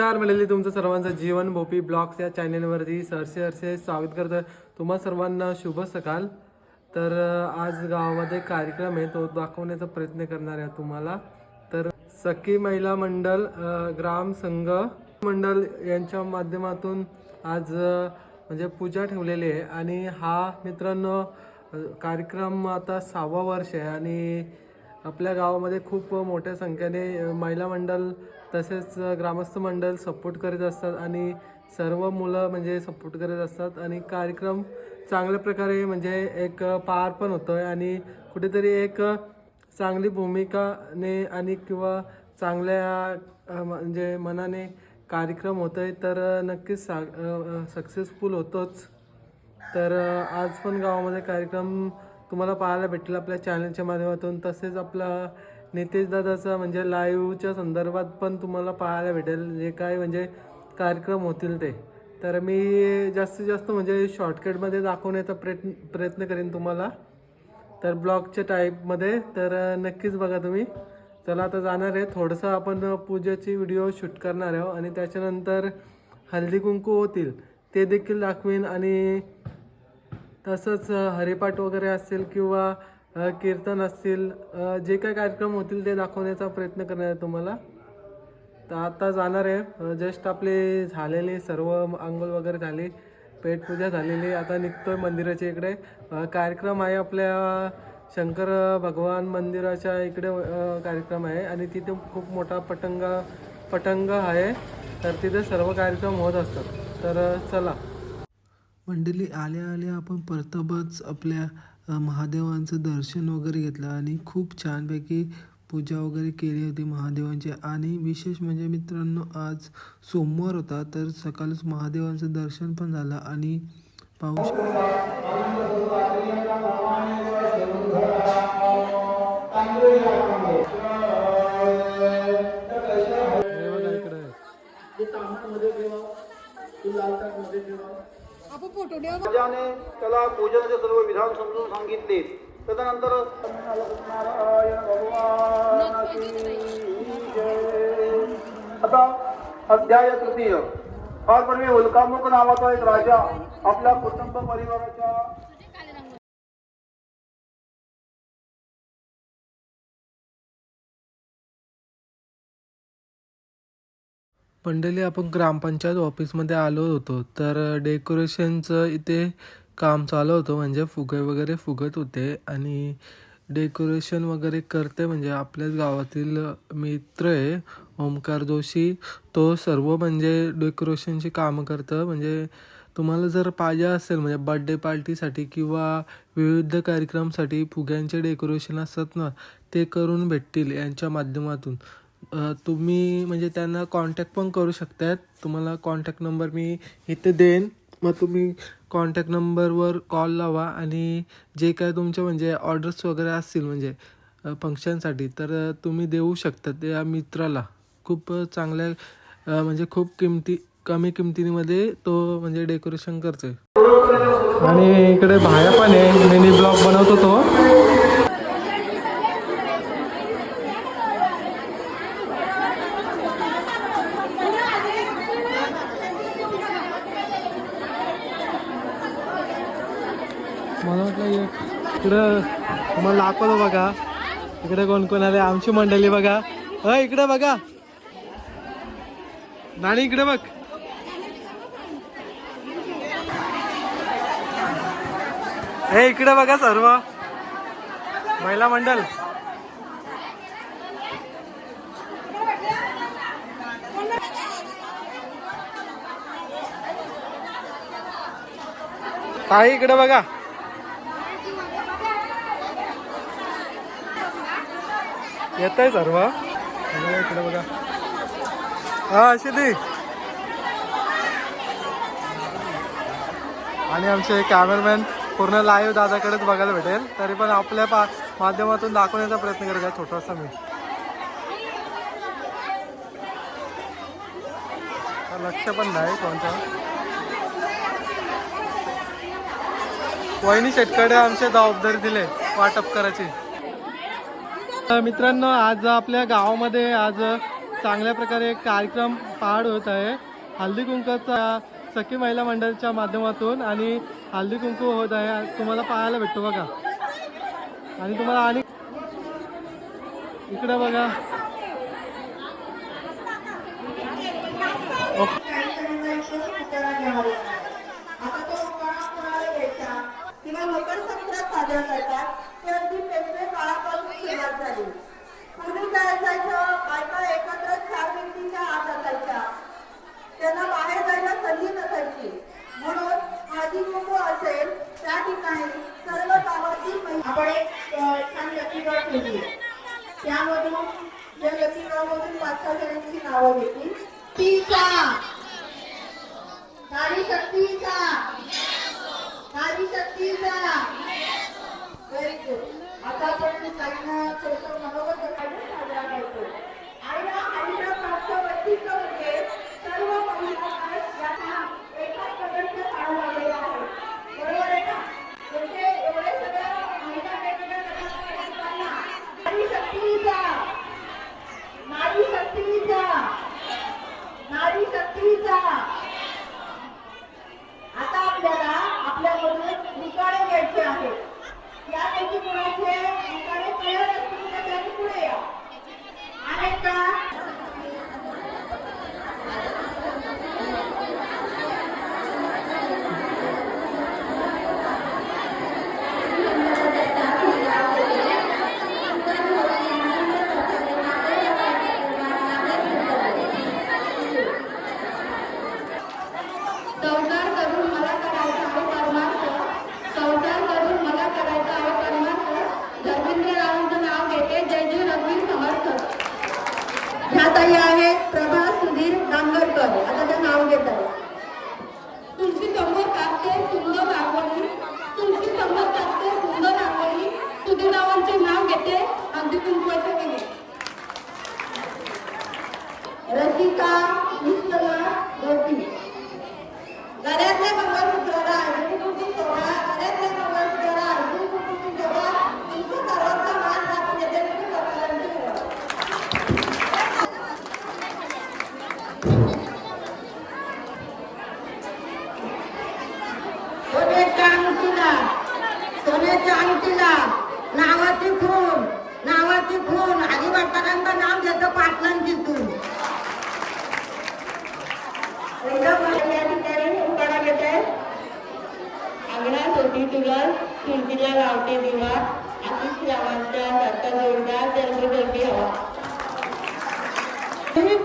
नमस्कार मंडळी, तुमचं सर्वांचं जीवन भोपी ब्लॉग्स या चॅनेलवरती सरसे स्वागत करतो. तुम्हा सर्वांना शुभ सकाळ. तर आज गावामध्ये कार्यक्रम आहे, तो दाखवण्याचा प्रयत्न करणार आहे तुम्हाला. तर सखी महिला मंडळ ग्राम संघ मंडळ यांच्या माध्यमातून आज म्हणजे पूजा ठेवलेली आहे. आणि हा मित्रांनो कार्यक्रम आता 6वा वर्ष आहे आणि आपल्या गावामध्ये खूप मोठ्या संख्येने महिला मंडळ तसेच ग्रामस्थ मंडळ सपोर्ट करीत असतात आणि सर्व मुलं म्हणजे सपोर्ट करीत असतात आणि कार्यक्रम चांगल्या प्रकारे म्हणजे एक पार पण होतो आहे आणि कुठेतरी एक चांगली भूमिकाने आणि किंवा चांगल्या म्हणजे मनाने कार्यक्रम होतो आहे. तर नक्कीच सक्सेसफुल होतोच. तर आज पण गावामध्ये कार्यक्रम तुम्हाला पाहायला भेटेल आपल्या चॅनलच्या माध्यमातून. तसेच आपला नितेश दादाचा म्हणजे लाईव्हच्या संदर्भात पण तुम्हाला पाहायला भेटेल जे काय म्हणजे कार्यक्रम होतील ते. तर मी जास्तीत जास्त म्हणजे शॉर्टकटमध्ये दाखवण्याचा प्रयत्न करेन तुम्हाला, तर ब्लॉगच्या टाईपमध्ये. तर नक्कीच बघा तुम्ही. चला आता जाणार आहे, थोडंसं आपण पूजेची व्हिडिओ शूट करणार आहोत आणि त्याच्यानंतर हळदी कुंकू होतील ते देखील दाखवीन. आणि तसंच हरिपाठ वगैरे असतील किंवा कीर्तन असतील, जे काही कार्यक्रम होतील ते दाखवण्याचा प्रयत्न करणार आहे तुम्हाला. तर आता जाणार आहे, जस्ट आपले झालेले सर्व अंघोळ वगैरे झाली, पेटपूजा झालेली. आता निघतोय मंदिराच्या इकडे. कार्यक्रम आहे आपल्या शंकर भगवान मंदिराच्या इकडे कार्यक्रम आहे आणि तिथे खूप मोठा पटंग आहे. तर तिथे सर्व कार्यक्रम होत असतात. तर चला मंडळी, आल्या आल्या आपण प्रथमच आपल्या महादेवांचं दर्शन वगैरे घेतलं आणि खूप छानपैकी पूजा वगैरे केली होती महादेवांची. आणि विशेष म्हणजे मित्रांनो, आज सोमवार होता, तर सकाळच महादेवांचं दर्शन पण झालं. आणि पाहू राजाने त्याला पूजनाचे सर्व विधान समजून सांगितले. तदनंतर आता अध्याय तृतीय. फार पूर्वी उल्कामुख नावाचा एक राजा आपल्या कुटुंब परिवाराच्या मंडळी, आपण ग्रामपंचायत ऑफिसमध्ये आलो होतो. तर डेकोरेशनचं इथे काम चालू होतं, म्हणजे फुगे वगैरे फुगत होते. आणि डेकोरेशन वगैरे करते म्हणजे आपल्याच गावातील मित्र आहे ओमकार जोशी, तो सर्व म्हणजे डेकोरेशनची कामं करतं. म्हणजे तुम्हाला जर पाहिजे असेल म्हणजे बड्डे पार्टीसाठी किंवा विविध कार्यक्रमासाठी फुग्यांचे डेकोरेशन असतात ना, ते करून भेटतील यांच्या माध्यमातून. तुम्ही म्हणजे त्यांना कॉन्टॅक्ट पण करू शकतात. तुम्हाला कॉन्टॅक्ट नंबर मी इथे देईन, मग तुम्ही कॉन्टॅक्ट नंबरवर कॉल लावा आणि जे काय तुमचे म्हणजे ऑर्डर्स वगैरे असतील म्हणजे फंक्शनसाठी, तर तुम्ही देऊ शकता त्या मित्राला. खूप चांगल्या म्हणजे खूप कमी किमतीमध्ये तो म्हणजे डेकोरेशन करतोय. आणि इकडे भाया पण आहे, मिनी ब्लॉग बनवतो तो. मला वाटलं इकडं तुम्हाला दाखवतो बघा, इकडे कोण कोण आले. आमची मंडळी बघा. इकडे बघा नाणी, इकडे बघ. इकडे बघा सर्व महिला मंडळ. ताई इकडे बघा. येत आहे सर्व. इकडे बघा. शिदी आणि आमचे कॅमेरामॅन पूर्ण लाईव्ह दादाकडेच बघायला भेटेल. तरी पण आपल्या माध्यमातून दाखवण्याचा प्रयत्न करत आहे छोटासा मी. लक्ष पण नाही कोणता. वहिनी शेटकडे आमची जबाबदारी दिले वाटप करायची. मित्रांनो, आज आपल्या गावामध्ये आज चांगल्या प्रकारे कार्यक्रम पार होत आहे हल्दी कुंकूचा सखी महिला मंडळाच्या माध्यमातून आणि हल्दी कुंकू होत आहे तुम्हाला पाहायला भेटतो बघा आणि तुम्हाला आणि इकडे बघा किंवा मकर संक्रांत साजरा करतात ते अगदी पेशवे काळापासून सुरुवात झाली. पूर्वी काय असायचं, बायका एकत्र 4 भिंतीच्या आत असायच्या, त्यांना बाहेर जायला संधी नसायची. म्हणून हळदी कुंकू असेल त्या ठिकाणी सर्व गावातील आपण एक छान लकीगड केली. त्यामधून या लकीगडमधून 5-6 जणांची नावं घेतली. तीचा नारी शक्तीचा नारी शक्तीचा व्हेरी गुड. आता आपण काही छोटं मनोगत साजरा करतो आणि या कार्यक्रमाचं वैशिष्ट्य म्हणजे सर्व महिला यांना एकाच प्रकारचे साड्या लावलेल्या आहेत. बरोबर आहे ना? म्हणजे एवढे सगळ्या महिला वेगवेगळ्या प्रकारच्या नारी शक्तीचा नारी शक्तीचा नारी शक्तीचा. आता आपल्याला आपल्याकडून निकाडे घ्यायचे आहेत. यापैकी कोणाचे निकाडे तयार असतील तर त्यांनी पुढे या. आहेत का? संसार करून मला करायचा आहे परमार्थ. संसार करून मला करायचा आहे परमार्थ. धर्मेंद्र रावांचं नाव घेते. जय जय रघुवीर समर्थ. ह्या ताई आहेत प्रभा सुधीर डांगरकर. आता ते नाव घेत आहे. तुलसी समोर कापते सुंदर रांगोळी. तुलसी समोर कापते सुंदर रांगोळी. सुधीर रावांचे नाव घेते. हळदी कुंकवाचे केले. रसिका निष्ठला गोपी. गळ्यातल्या मंगळसूत्राला हळदी कुंकू सोहळा. गळ्यातल्या मंगळसूत्राला हळदी कुंकू सोहळा. तुमचं सर्वांचा मान राखून येते तुम्ही कपाळांची सेवा. सोन्याच्या अंगठीला नावाची खून आधी वाटताना नाव घेतं पाटलांची तून. उकाडा घेत आहे. अंगणात होती तुळस तुळशीला लावते दिवा. आतिश रावांच्या सारखा जोरदार जलबी हवा.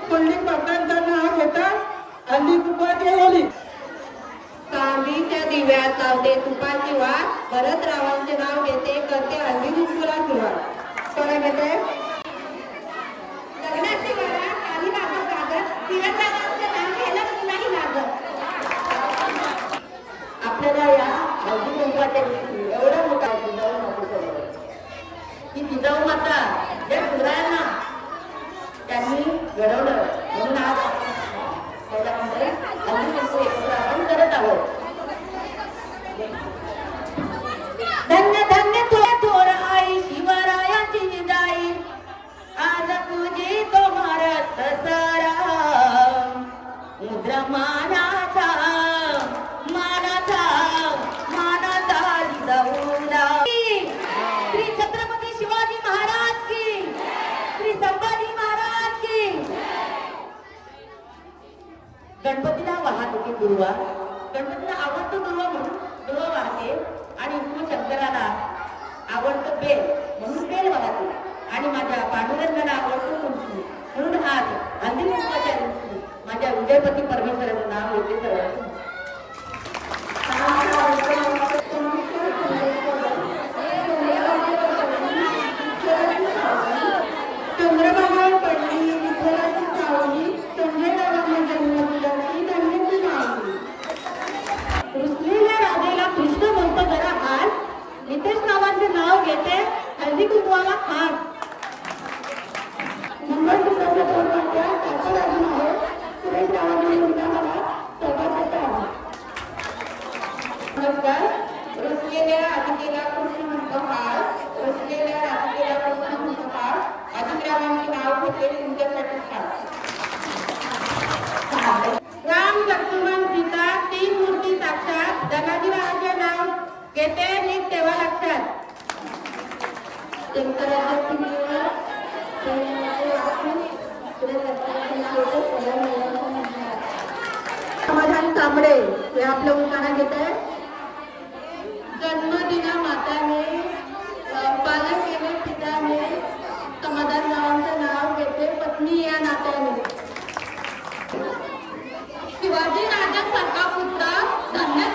पंडित बाबांचं नाव घेतात हल्दी कुंकवाची होली. चांदीच्या दिव्यात लावते तुपाची वाट. भरत रावांचे नाव घेते करते हल्दी कुंकूला सुरुवात. कोणा घेते लग्नाची वरात काही लागत कागद. तिरंदाजांचं नाव घ्यायला कुणाही लागत. आपल्याला या हळदी कुंकवाच्या दिवशी एवढा मोठा जिजाऊ नको की जिजाऊ माता ज्या सुरायांना त्यांनी घडवलं म्हणून आज त्याच्यामध्ये हळदी कुंकू एकत्र आपण करत आहोत. धन्य धन्य थोर आई शिवरायाची जाई. आज तुझी तो भारत सारा मुद्रा मानाचा जाऊला. श्री छत्रपती शिवाजी महाराज की. श्री संभाजी महाराज की. गणपतीला वाहत होती दुर्वा. गणपतीला आवडतो दुर्वा म्हणून दुर्वा वाहते आणि शंकराला आवडतं बेल म्हणून बेल वाहते आणि माझ्या पांडुरंगाला आवडतो तुळशी म्हणून आज हळदी कुंकवाच्या दिवशी माझ्या विजयपती परमेश्वराचं नाव होते सर्व. चंद्रभागा पडली विठ्ठलाची सावली. संजय रावांना जन्म दिला ती धन्याची नावली. रुसलेल्या राधेला कृष्ण म्हणतो जरा आज. नितेश रावांचे नाव घेते हळदी कुंकवाला खास. मंगळसूत्राच्या तोडपाट्या साखर अजून आहे. सुरेश रावांनी मुलगा मला सौभाग्याचा आहे. नमस्कार. रुसलेल्या राधिकेला कृष्ण म्हणतो हार. रुसलेल्या राधिकेला कृष्ण म्हणतो हार. अधिक रावांचे नाव घेते तुमच्यासाठी खास. येते नीट तेव्हा लक्षात. समाधान तांबडे हे आपलं उखाणा घेत आहे. जन्मदिना माताने पालन केले पित्याने, समाधान रावांचं नाव घेते पत्नी या नात्याने. शिवाजी राजांसारखा पुत्र धन्यात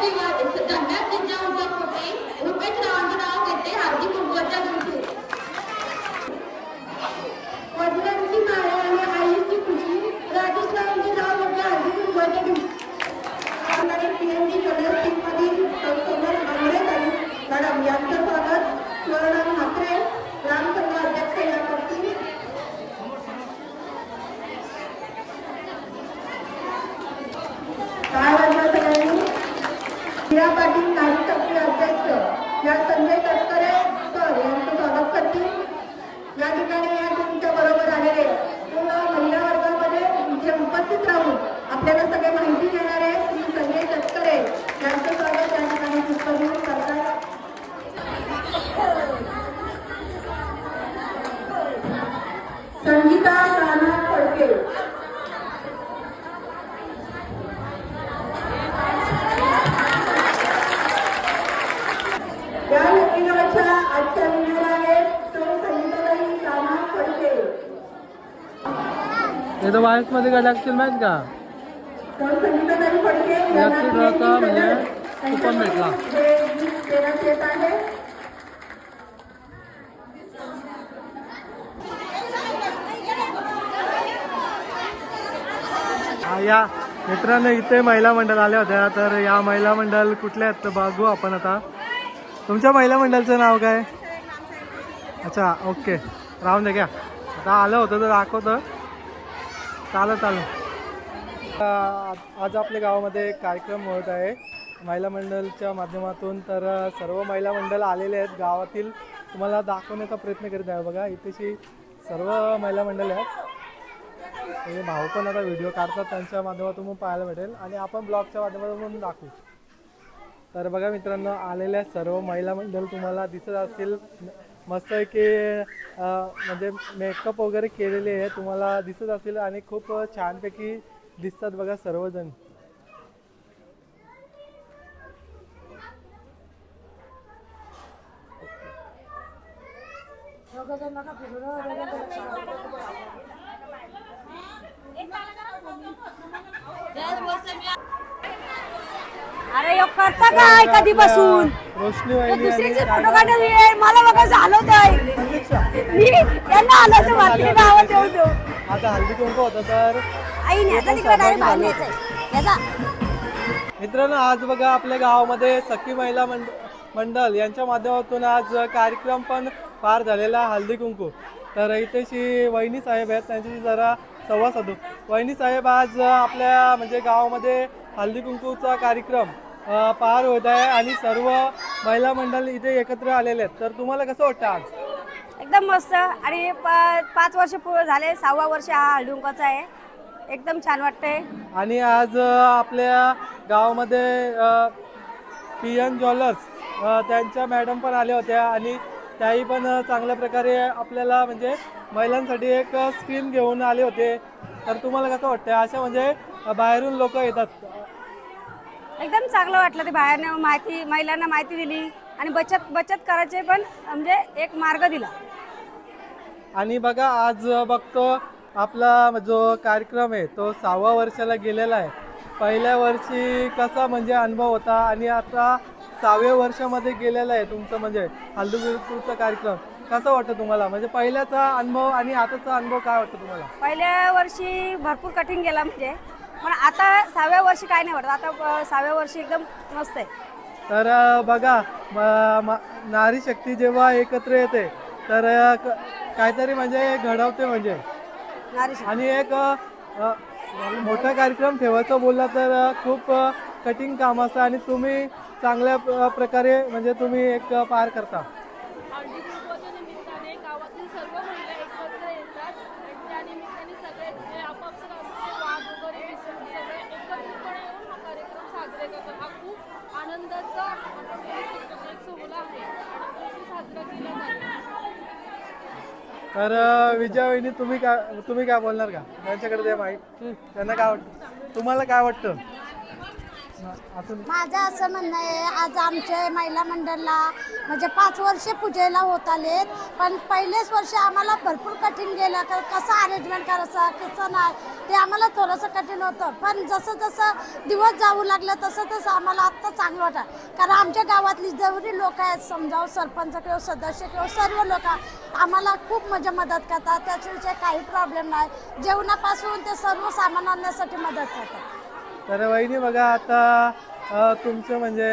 जिजाऊच्या पोटी रुपेश रावांचं नाव घेते हळदी कुंकवाच्या दिवशी. वडिलांची माया आणि आईची खुशी राजेश रावांचे नाव घेते हळदी कुंकवाच्या दिवशी. PNG ज्वेलर्स टीममधील संस्थापक आंबेडकरी मॅडम यांचं स्वागत शिवराम म्हात्रे ग्रामसभा अध्यक्ष या करतील. काय वाजवा सगळ्यांनी. मीरा पाटील कार्यसमिती अध्यक्ष या संजय तटकरे सर यांचं स्वागत करतील. या ठिकाणी या टीमच्या बरोबर आलेले पूर्ण महिला वर्गामध्ये इथे उपस्थित राहून आपल्याला सगळे माहिती देणार आहे श्री संजय तटकरे यांचं स्वागत या ठिकाणी पुष्प देऊन करतात. संगीता रामनाथ फडके. या व्यक्तिगताच्या आजच्या विनर आहेत सौ संगीताताई रामनाथ फडके. हे तर वायस मध्ये काय लागतील माहित का? सौ संगीताताई फडके यांना म्हणजे कुपन भेटला. हे गीत देण्यात येत आहे. या मित्रांनो इथे महिला मंडळ आल्या होत्या. तर या महिला मंडळ कुठल्या आहेत तर बघू आपण आता. तुमच्या महिला मंडळाचं नाव काय? अच्छा ओके राहून दे घ्या. आता आलं होतं तर दाखवतं. चालत आज आपल्या गावामध्ये एक कार्यक्रम होत आहे महिला मंडळाच्या माध्यमातून. तर सर्व महिला मंडळ आलेले आहेत गावातील. तुम्हाला दाखवण्याचा प्रयत्न करीत आहे. बघा इथेशी सर्व महिला मंडळ आहेत. म्हणजे भाऊ पण आता व्हिडिओ काढतात त्यांच्या माध्यमातून पण पाहायला भेटेल आणि आपण ब्लॉगच्या माध्यमातून दाखवू. तर बघा मित्रांनो आलेल्या सर्व महिला मंडळ तुम्हाला दिसत असतील. मस्त की म्हणजे मेकअप वगैरे केलेले आहे तुम्हाला दिसत असतील आणि खूप छानपैकी दिसतात बघा सर्वजण. अरे यो करता काय कधीपासून रोशनी वहिनी दुसरीचे फोटो काढले मला बघा झालं काय मी त्यांना आलं तर वाटली गावात येऊ देऊ. आता हल्दी कुंकू होता तर आई नाही आता तिकडे डायरेक्ट बाहेर न्यायचंय याचा. मित्रांनो आज बघा आपल्या गावामध्ये सखी महिला मंडळ यांच्या माध्यमातून आज कार्यक्रम पण पार झालेला हल्दी कुंकू. तर इथेशी वहिनी साहेब आहेत त्यांच्याशी जरा संवाद साधू. वहिनी साहेब आज आपल्या म्हणजे गावामध्ये हल्दी कुंकूचा कार्यक्रम पार होत आहे आणि सर्व महिला मंडळ इथे एकत्र आलेले आहेत. तर तुम्हाला कसं वाटतं आज? एकदम मस्त आणि 5 वर्ष पूर्ण झाले 6वा वर्ष हा हळदीकुंकवाचा आहे. एकदम छान वाटतंय. आणि आज आपल्या गावामध्ये PN ज्वेलर्स त्यांच्या मॅडम पण आल्या होत्या आणि त्याही पण चांगल्या प्रकारे आपल्याला म्हणजे महिलांसाठी एक स्कीम घेऊन आले होते. तर तुम्हाला कसं वाटतं अशा म्हणजे बाहेरून लोक येतात? एकदम चांगलं वाटलं ते बाहेरनं माहिती महिलांना माहिती दिली आणि बचत करायचे पण म्हणजे एक मार्ग दिला. आणि बघा आज बघतो आपला जो कार्यक्रम आहे तो 6व्या वर्षाला गेलेला आहे. पहिल्या वर्षी कसा म्हणजे अनुभव होता आणि आता 6व्या वर्षामध्ये गेलेला आहे तुमचं म्हणजे हल्दी कुंकूचा कार्यक्रम. कसं वाटतं तुम्हाला म्हणजे पहिल्याचा अनुभव आणि आताचा अनुभव काय वाटतं तुम्हाला? पहिल्या वर्षी भरपूर कठीण गेला म्हणजे पण आता 6व्या वर्षी काय नाही वाटत. आता 6व्या वर्षी एकदम मस्त आहे. तर बघा नारी शक्ती जेव्हा एकत्र येते तर काहीतरी म्हणजे घडवते म्हणजे. आणि एक मोठा कार्यक्रम ठेवायचा बोलला तर खूप कठीण काम असतं आणि तुम्ही चांगल्या प्रकारे म्हणजे तुम्ही एक पार करता. हळदी कुंकवाच्या निमित्ताने गावातील सर्व महिला एकत्र येतात आणि त्या निमित्ताने सगळे जे आपापसात असलेले वाद वगैरे विसरून सगळे एकत्रितपणे येऊन हा कार्यक्रम साजरे करतात. हा खूप आनंदाचा एक सोहळा आहे आणि तो साजरा केला जातो. तर विजया वहिनी तुम्ही काय बोलणार का? त्यांच्याकडे ते माहीत त्यांना काय वाटतं, तुम्हाला काय वाटतं? अजून माझं असं म्हणणं आहे, आज आमचे महिला मंडळला म्हणजे 5 वर्ष पूजेला होत आलेत, पण पहिलेच वर्ष आम्हाला भरपूर कठीण गेलं. कसं अरेंजमेंट करायचं कसं नाही ते आम्हाला थोडंसं कठीण होतं, पण जसं जसं दिवस जाऊ लागलं तसं तसं आम्हाला आत्ता चांगलं वाटतं. कारण आमच्या गावातली जेवढी लोक आहेत, समजावं सरपंच किंवा सदस्य किंवा सर्व लोक आम्हाला खूप म्हणजे मदत करतात. त्याच्याविषयी काही प्रॉब्लेम नाही. जेवणापासून ते सर्व सामान आणण्यासाठी मदत करतात. तर वहिनी बघा, आता तुमचं म्हणजे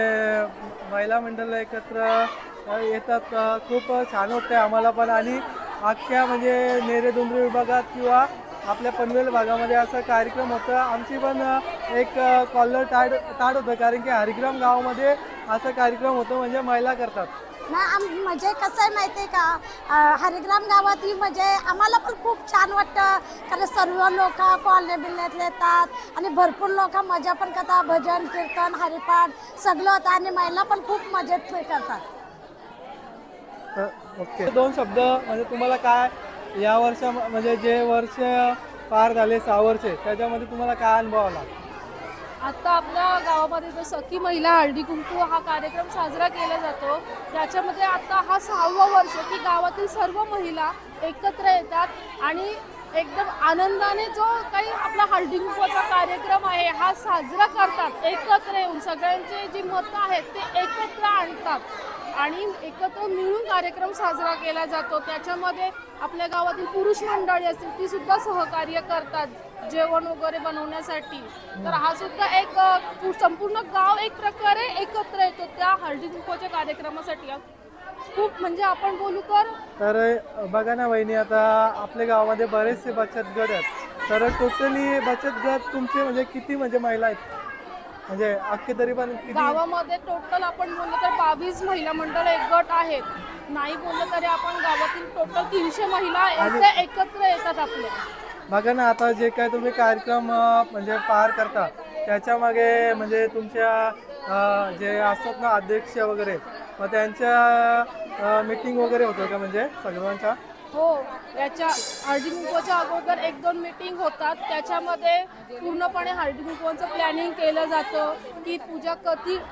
महिला मंडळ एकत्र येतात, खूप छान वाटतं आम्हाला पण. आणि अख्ख्या म्हणजे नेरेदुंद्री विभागात किंवा आपल्या पनवेल भागामध्ये असा कार्यक्रम होता. आमची पण एक कॉलर ताड होतं, कारण की हरिग्राम गावामध्ये असा कार्यक्रम होतो म्हणजे महिला करतात ना. म्हणजे कसं आहे माहिती आहे का, हरिग्राम गावात ही म्हणजे आम्हाला पण खूप छान वाटतं. कारण सर्व लोक कॉलनी बिल्ल्यातले येतात आणि भरपूर लोक मजा पण करतात. भजन कीर्तन हरिपाठ सगळं होतं आणि महिला पण खूप मजेत करतात. ओके, 2 शब्द म्हणजे तुम्हाला काय या वर्षा म्हणजे जे वर्ष पार झाले 6 वर्षे, त्याच्यामध्ये तुम्हाला काय अनुभव आला? आता आपल्या गावामध्ये जो सखी महिला हळदी कुंकू हा कार्यक्रम साजरा केला जातो, त्याच्यामध्ये आता हा 6वं वर्ष की गावातील सर्व महिला एकत्र येतात आणि एकदम आनंदाने जो काही आपला हळदी कुंकूचा कार्यक्रम आहे हा साजरा करतात. एकत्र येऊन सगळ्यांचे जी मतं आहेत ते एकत्र आणतात आणि एकत्र मिळून कार्यक्रम साजरा केला जातो. त्याच्यामध्ये आपल्या गावातील पुरुष मंडळी असतील ती सुद्धा सहकार्य करतात जेवण वगैरे बनवण्यासाठी. तर हा सुद्धा एक संपूर्ण गाव एक प्रकारे एकत्र येतो त्या हळदी कुंकूच्या कार्यक्रमासाठी. खूप म्हणजे आपण बोलू तर बघा ना वहिनी, आता आपल्या गावामध्ये बरेचसे बचत गट आहेत. तर टोटली बचत गट तुमचे म्हणजे किती म्हणजे महिला आहेत, म्हणजे अख्खे तरी पण किती? गावामध्ये टोटल आपण बोललो तर 22 महिला मंडळ एक गट आहेत. नाही बोललं तरी आपण गावातील टोटल 300 महिला इथे एकत्र येतात आपल्या. बघा ना, आता जे काय तुम्ही कार्यक्रम म्हणजे पार करता त्याच्यामागे म्हणजे तुमच्या जे असतात ना अध्यक्ष वगैरे, मग त्यांच्या मीटिंग वगैरे होतं का म्हणजे सर्वांच्या? हो, याच्या हळदी कुंकूच्या अगोदर 1-2 मीटिंग होतात. त्याच्यामध्ये पूर्णपणे हळदी कुंकूचं प्लॅनिंग केलं जातं की पूजा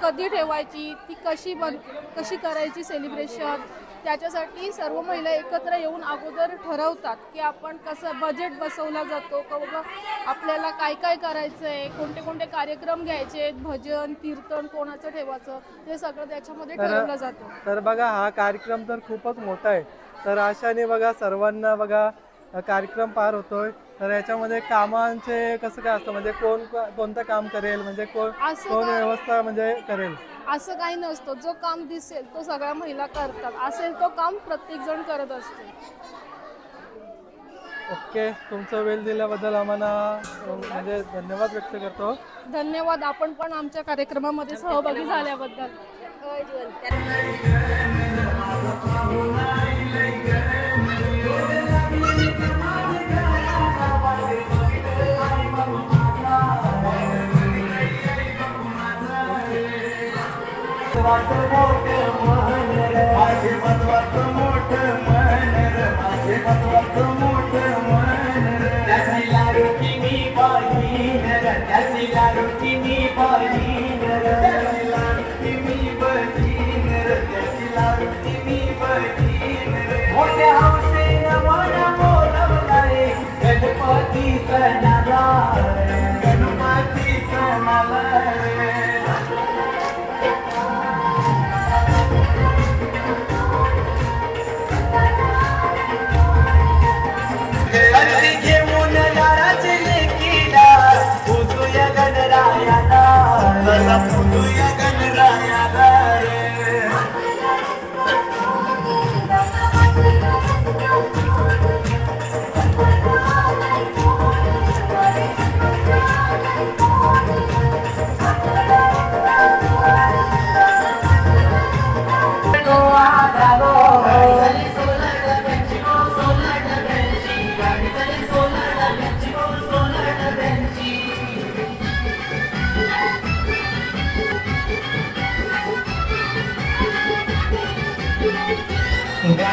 कधी ठेवायची, ती कशी करायची सेलिब्रेशन. त्याच्यासाठी सर्व महिला एकत्र येऊन अगोदर ठरवतात की आपण कसं बजेट बसवला जातो का बाबा आपल्याला काय काय करायचं आहे, कोणते कोणते कार्यक्रम घ्यायचे, भजन कीर्तन कोणाचं ठेवायचं, ते सगळं त्याच्यामध्ये ठरवलं जातं. तर बघा, हा कार्यक्रम तर खूपच मोठा आहे. तर अशाने बघा सर्वांना बघा कार्यक्रम पार होतोय. तर याच्यामध्ये कामांचे कसं काय असतं, म्हणजे कोणतं काम करेल, म्हणजे कोण व्यवस्था म्हणजे करेल? असं काही नसतं. जो काम दिसेल तो सगळ्या महिला करतात, असेल तो काम प्रत्येक जण करत असते. ओके, तुमचा वेळ दिल्याबद्दल आम्हाला म्हणजे धन्यवाद व्यक्त करतो. धन्यवाद, आपण पण आमच्या कार्यक्रमामध्ये सहभागी झाल्याबद्दल.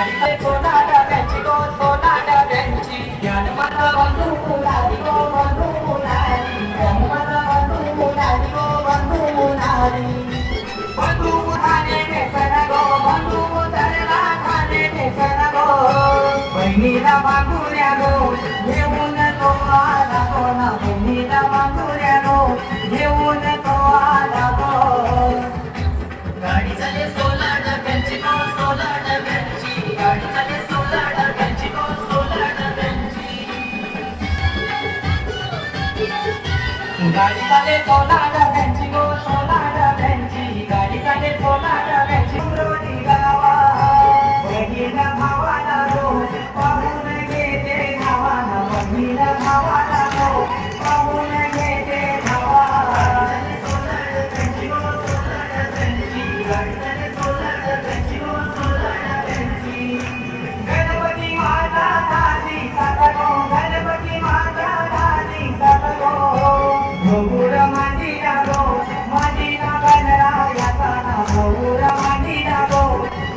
गाडीचे सोना डब्यांची गो सोना डब्यांची ज्ञानमाता बंधू मुलारी गो बंधू मुलारी ज्ञानमाता बंधू मुलारी गो बंधू मुलारी बंधू मुलाने नेसन गो बंधू मुलाला खाने नेसन गो बहिणीला बांधुऱ्या गो घेऊन तो आला गो ना बहिणीला बांधुऱ्या गो घेऊन तो आला गो गाडी चाले सोला डब्यांची गो सोला डब्यांची गाडी चाले सोला डब्यांची गो सोला डब्यांची गाडी चाले सोला डब्यांची गो सोला डब्यांची गाडी चाले सोला डब्यांची रोडी गावा बहिणीला भावाला गो पाहून घेते भावाला बहिणीला भावाला गो पाहून घेते भावा सोला डब्यांची गो सोला डब्यांची गाडी चाले सोला डब्यांची गो सोला डब्यांची गणपती माझा दाजी साता गो गणपती माझा दाजी साता गो भोगुर मांडीला गो मांडीला गणरायाचा ना भोगुर मांडीला गो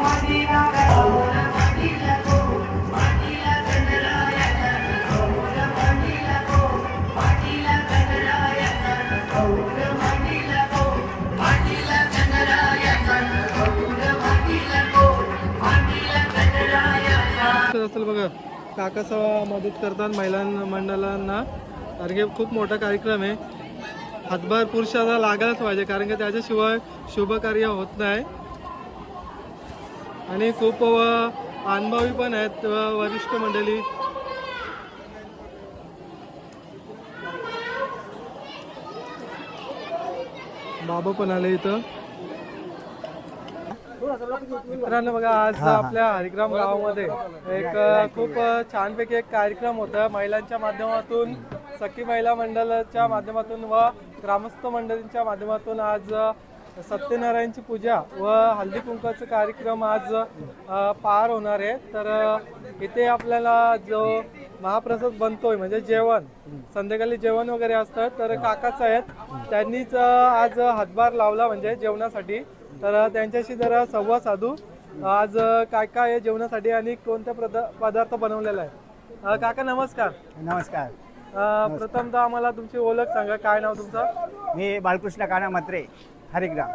मांडीला गणराया मांडीला गो मांडीला गणरायाचा भोगुर मांडीला गो मांडीला गणरायाचा भोगुर मांडीला गो मांडीला गणरायाचा भोगुर मांडीला गो मांडीला गणरायाचा असेल बघा काका मदत करतात महिला मंडळांना, कारण की खूप मोठा कार्यक्रम आहे. हातभार पुरुषाला लागायलाच पाहिजे, कारण की त्याच्याशिवाय शुभ कार्य होत नाही. आणि खूप अनुभवी पण आहेत वरिष्ठ मंडळी. बाबा पण आले इथं. मित्रांनो बघा, आज आपल्या हरिग्राम गावामध्ये एक खूप छानपैकी एक कार्यक्रम होता. महिलांच्या माध्यमातून, सखी महिला मंडळाच्या माध्यमातून व ग्रामस्थ मंडळींच्या माध्यमातून आज सत्यनारायणची पूजा व हळदी कुंकाचा कार्यक्रम आज पार होणार आहे. तर इथे आपल्याला जो महाप्रसाद बनतोय म्हणजे जेवण, संध्याकाळी जेवण वगैरे असतं, तर काकाच आहेत, त्यांनीच आज हातभार लावला म्हणजे जेवणासाठी. तर त्यांच्याशी जरा संवाद साधू. आज काय काय आहे जेवणासाठी आणि कोणत्या पदार्थ बनवलेला आहे. काका नमस्कार. नमस्कार. प्रथमतः आम्हाला तुमची ओळख सांगा. काय नाव तुमचं? मी बाळकृष्ण काना म्हात्रे, हरिग्राम.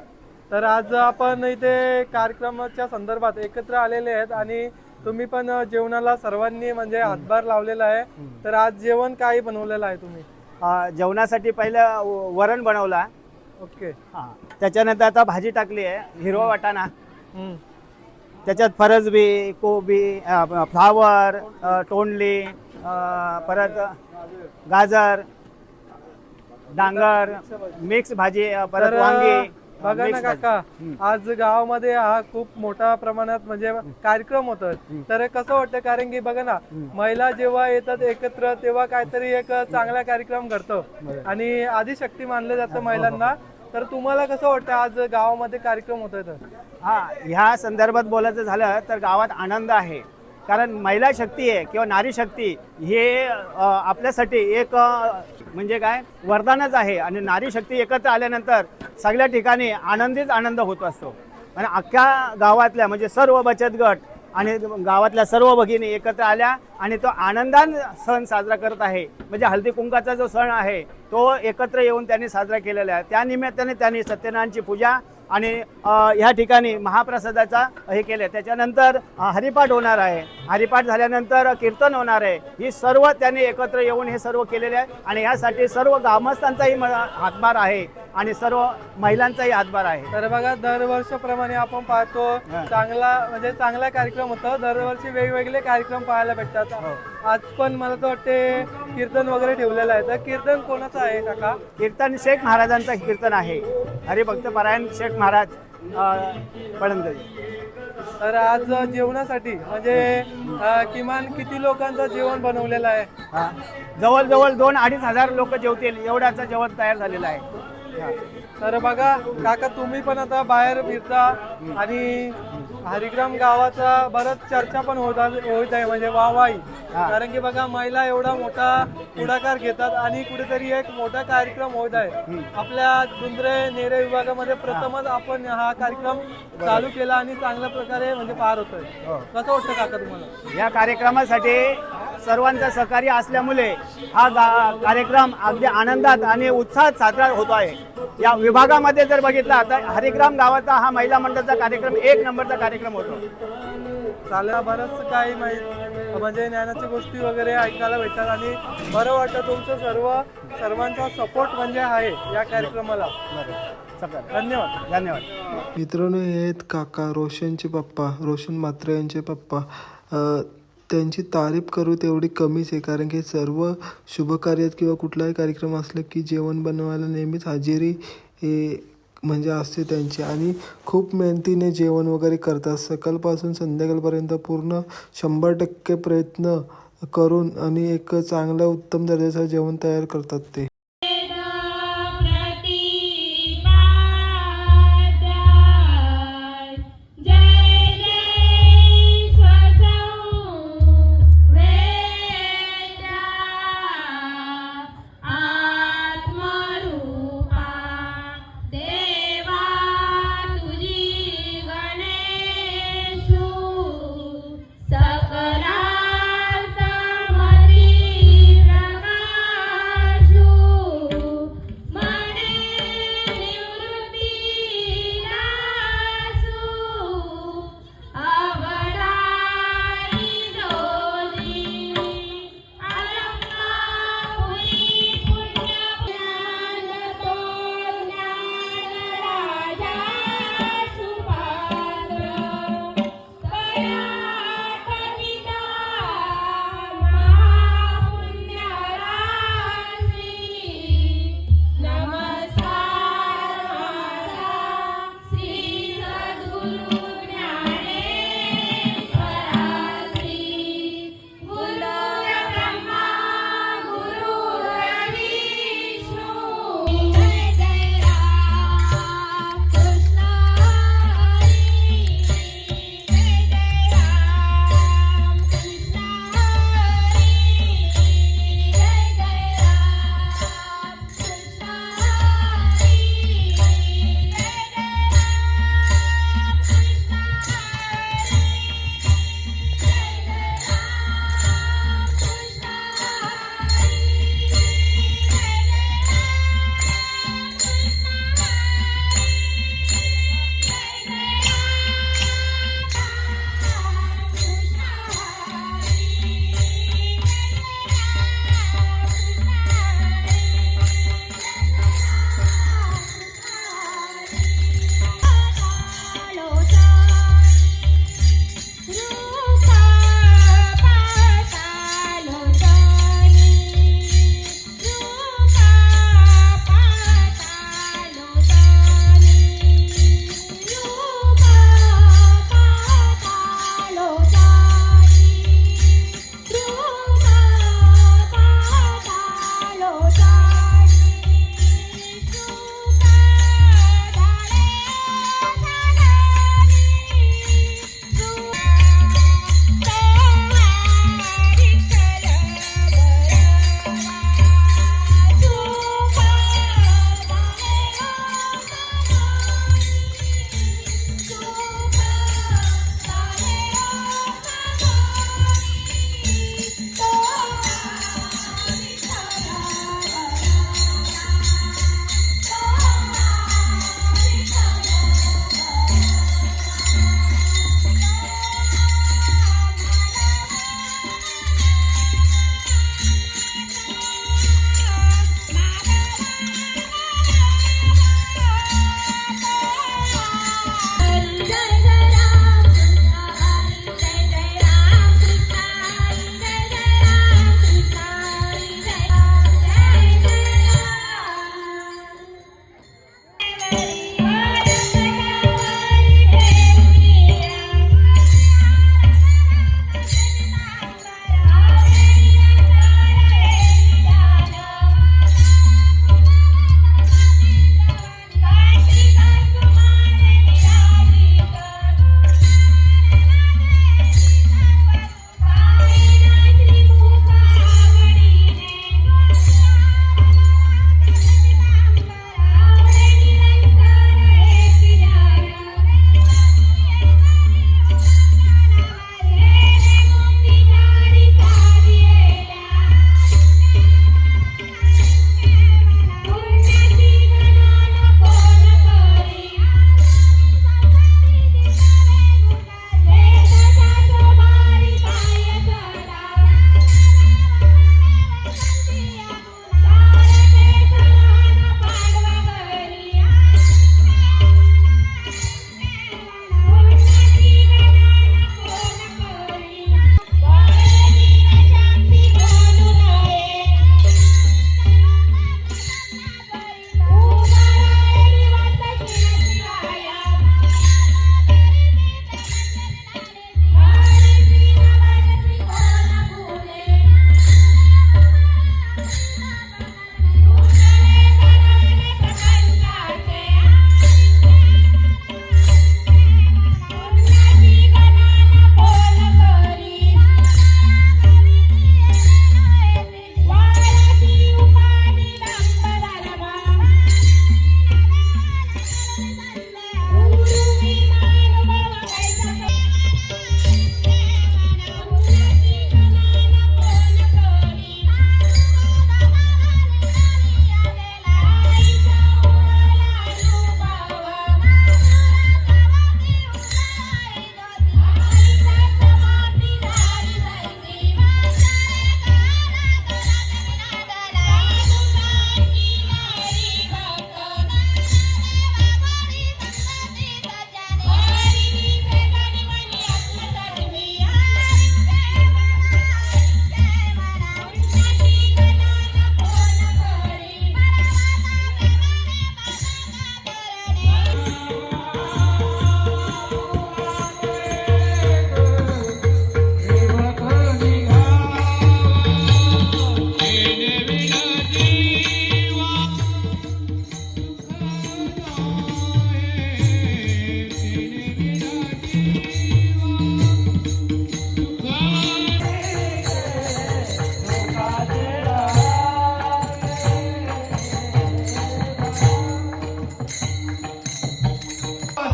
तर आज आपण इथे कार्यक्रमाच्या संदर्भात एकत्र आलेले आहेत आणि तुम्ही पण जेवणाला सर्वांनी म्हणजे हातभार लावलेला आहे. तर आज जेवण काय बनवलेलं आहे तुम्ही? जेवणासाठी पहिलं वरण बनवला. ओके. त्याच्यानंतर आता भाजी टाकली आहे, हिरवा वाटाणा, त्याच्यात फरसबी, कोबी, फ्लावर, तोंडली, परत गाजर, डांगर, मिक्स भाजी, परत वांगी. बघा ना काका, आज गावामध्ये हा खूप मोठ्या प्रमाणात म्हणजे कार्यक्रम होतात. तर कसं वाटतं, कारण की बघा ना, महिला जेव्हा येतात एकत्र तेव्हा काहीतरी एक चांगला कार्यक्रम घडतो आणि आदिशक्ती मानलं जातं महिलांना. तर तुम्हाला कसं वाटतं आज गावामध्ये कार्यक्रम होतोय? तर ह्या संदर्भात बोलायचं झालं तर गावात आनंद आहे, कारण महिला शक्ती आहे किंवा नारी शक्ती हे आपल्यासाठी एक म्हणजे काय वरदानच आहे. आणि नारी शक्ती एकत्र आल्यानंतर सगळ्या ठिकाणी आनंदीच आनंद होत असतो. आणि अख्ख्या गावातल्या म्हणजे सर्व बचत गट आणि गावातल्या सर्व भगिनी एकत्र आल्या आणि तो आनंदाने सण साजरा करत आहे. म्हणजे हळदी कुंकाचा जो सण आहे तो एकत्र येऊन त्यांनी साजरा केलेला आहे. त्या निमित्ताने त्यांनी सत्यनारायणची पूजा आणि ह्या ठिकाणी महाप्रसादाचा हे केले. त्याच्यानंतर हरिपाठ होणार आहे. हरिपाठ झाल्यानंतर कीर्तन होणार आहे. ही सर्व त्यांनी एकत्र येऊन हे सर्व केलेले आहे. आणि यासाठी सर्व ग्रामस्थांचाही हातभार आहे आणि सर्व महिलांचाही हातभार आहे. तर बघा, दरवर्षाप्रमाणे आपण पाहतो चांगला म्हणजे चांगला कार्यक्रम होतो. दरवर्षी वेगवेगळे कार्यक्रम पाहायला भेटतात. आज पण मला तर वाटते कीर्तन वगैरे ठेवलेलं आहे. तर कीर्तन कोणाचं आहे काका? कीर्तन शेख महाराजांचं कीर्तन आहे. हरिभक्त पारायण शेख महाराज पळंदरी. तर आज जेवणासाठी म्हणजे किमान किती लोकांचं जेवण बनवलेलं आहे? जवळजवळ 2-2.5 हजार लोक जेवतील एवढ्याचं जेवण तयार झालेलं आहे. तर बघा काका, तुम्ही पण आता बाहेर फिरता आणि हरिग्राम गावाचा बरंच चर्चा पण होत आहे, म्हणजे वाहवाही. कारण की बघा, महिला एवढा मोठा पुढाकार घेतात आणि कुठेतरी एक मोठा कार्यक्रम होत आहे. आपल्या दुंद्रे नेरे विभागामध्ये प्रथमच आपण हा कार्यक्रम चालू केला आणि चांगल्या प्रकारे म्हणजे पार होतोय. कसं वाटतं काका तुम्हाला? या कार्यक्रमासाठी सर्वांचं सहकार्य असल्यामुळे हा कार्यक्रम अगदी आनंदात आणि उत्साहात साजरा होतो आहे. या विभागामध्ये जर बघितला तर हरिग्राम गावाचा हा महिला मंडळाचा कार्यक्रम 1 नंबरचा कार्यक्रम होतो. चालेल, बरंच काही म्हणजे ज्ञानाच्या गोष्टी वगैरे ऐकायला भेटतात आणि बरं वाटतं. तुमचं सर्वांचा सपोर्ट म्हणजे आहे या कार्यक्रमाला. धन्यवाद. धन्यवाद. मित्रांनो, हे आहेत काका, रोशनचे पप्पा, रोशन म्हात्रे यांचे पप्पा. त्यांची तारीफ करू तेवढी कमीच आहे, कारण की सर्व शुभकार्यात किंवा कुठलाही कार्यक्रम असला की जेवण बनवायला नेहमीच हजेरी म्हणजे असते त्यांची. आणि खूप मेहनतीने जेवण वगैरे करतात. सकाळपासून संध्याकाळपर्यंत पूर्ण 100% प्रयत्न करून आणि एक चांगलं उत्तम दर्जाचं जेवण तयार करतात ते. सकलार्थ मती प्रकाशू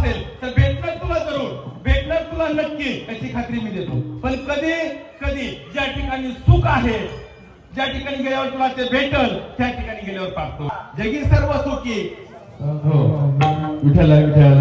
असेल तर भेटणार तुला जरूर, भेटणार तुला नक्की, याची खात्री मी देतो. पण कधी कधी ज्या ठिकाणी सुख आहे, ज्या ठिकाणी गेल्यावर तुला ते भेटल, त्या ठिकाणी गेल्यावर पाहतो जगी सर्व सुखी. हो विठ्ठल विठ्ठल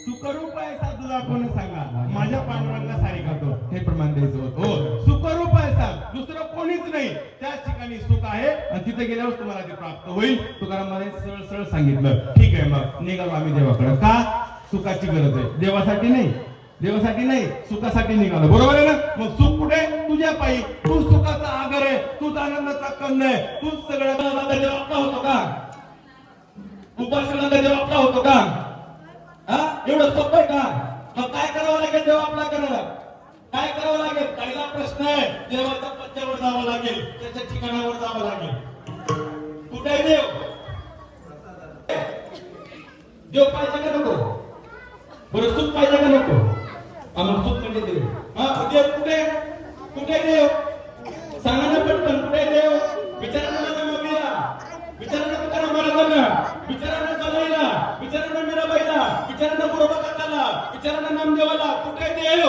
सुखरूप आहे साधूला कोण सांगा, माझ्या पांडुरंगा सारी करतो, हे प्रमाण द्यायचं होतं. हो सुखरूप आहे साध, दुसरं कोणीच नाही, त्याच ठिकाणी सुख आहे आणि तिथे गेल्यावर तुम्हाला ते प्राप्त होईल. तुकारामाने सरळ सरळ सांगितलं. ठीक आहे, मग निघालो आम्ही देवाकडे. का? सुखाची गरज आहे, देवासाठी नाही, देवासाठी नाही, सुखासाठी निघालो. बरोबर आहे ना? मग सुख कुठे? तुझ्या पायी. तू सुखाचा आगर आहे, तूच आनंदाचा कंद आहे, तूच सगळ्या देव आपला होतो का? उपासनाला देव आपला होतो का? एवढं सोपं आहे का? मग काय करावं लागेल देव आपला करायला? काय करावं लागेल? पहिला प्रश्न आहे, देवाच्या पत्त्यावर जावं लागेल, त्याच्या ठिकाणावर जावं लागेल. कुठे आहे देव? देव पाहिजे का नको? बरं सुख पाहिजे का नको? आम्हाला सुख म्हणजे देव. देव कुठे? कुठे देव? सांगा ना पटकन, कुठे देव? विचारांना माझ्या मम्मीला, विचारांना तुकाराम महाराजांना, विचारांना जमाईला, विचारांना मीराबाईला, विचारांना गुरोबा काकाला, विचारांना नामदेवाला, कुठे देव?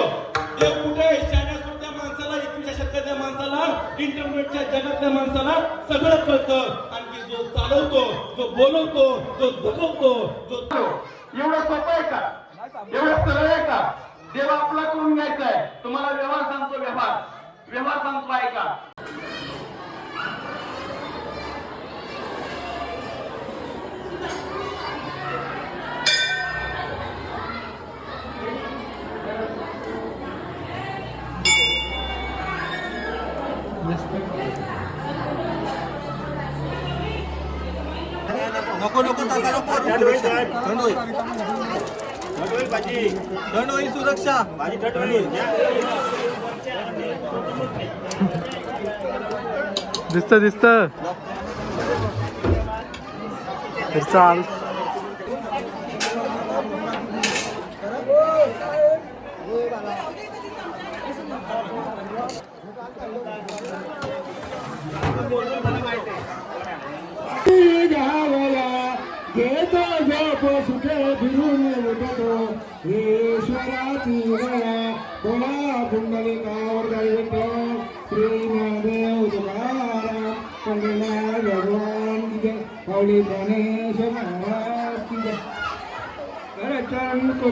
देव कुठे? शाण्यासुरत्या माणसाला, 21व्या शतकातल्या माणसाला, इंटरनेटच्या जगातल्या माणसाला सगळं कळतं. आणखी जो चालवतो, जो बोलवतो, जो जगवतो, जो एवढं सोपं आहे का? एवढं सरळ आहे का? देव आपला करून घ्यायचा आहे. तुम्हाला व्यवहार सांगतो, व्यवहार सांगतो ऐका. नको नको तसा नको. दंड होईल सुरक्षा. दिसत चाल. घेतो झोप सुखे फिरून उठतो ईश्वराची गळा कोणा कुंडलिकावर जायतो. श्री नामदेव तुकाराम पंडित भगवान की जय. हौली गणेश महाराज की जय. चरण को